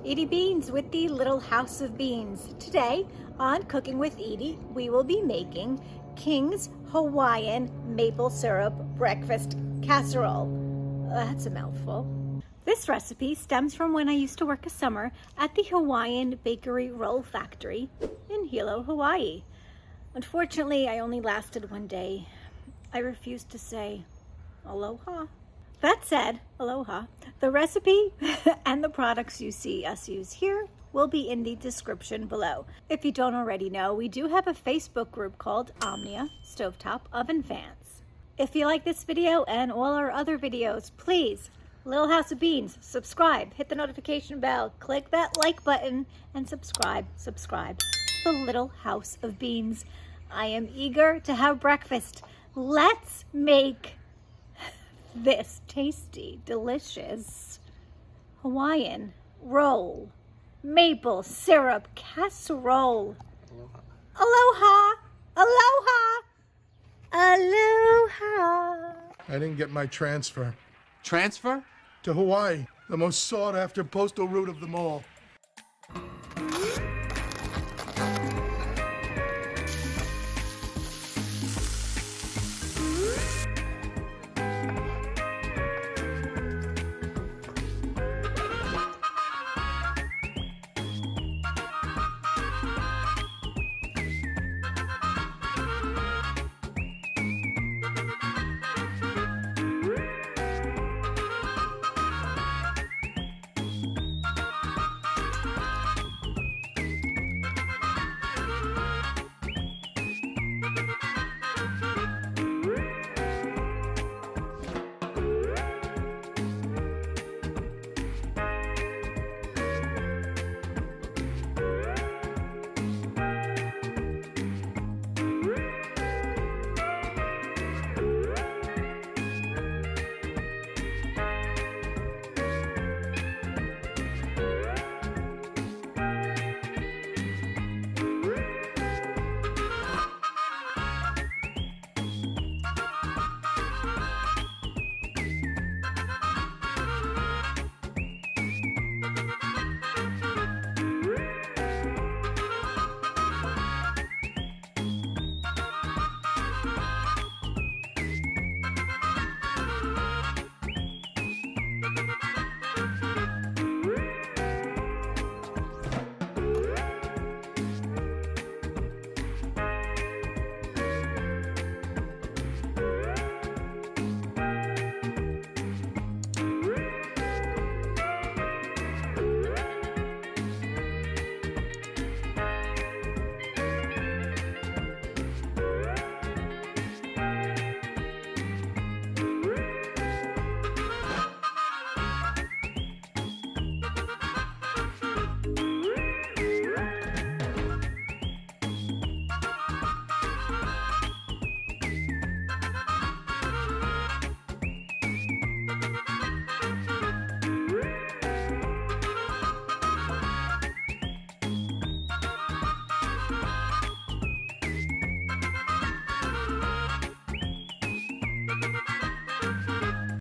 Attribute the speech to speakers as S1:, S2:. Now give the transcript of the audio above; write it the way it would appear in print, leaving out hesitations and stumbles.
S1: Edie Beans with the Little House of Beans. Today on Cooking with Edie, we will be making King's Hawaiian maple syrup breakfast casserole. That's a mouthful. This recipe stems from when I used to work a summer at the Hawaiian Bakery Roll Factory in Hilo, Hawaii. Unfortunately, I only lasted one day. I refused to say aloha. That said, aloha. The recipe and the products you see us use here will be in the description below. If you don't already know, we do have a Facebook group called Omnia Stovetop Oven Fans. If you like this video and all our other videos, please, Little House of Beans, subscribe, hit the notification bell, click that like button, and subscribe to the Little House of Beans. I am eager to have breakfast. Let's make this tasty, delicious Hawaiian roll maple syrup casserole. Aloha. Aloha. Aloha.
S2: I didn't get my transfer
S3: Transfer?
S2: to Hawaii, the most sought after postal route of them all.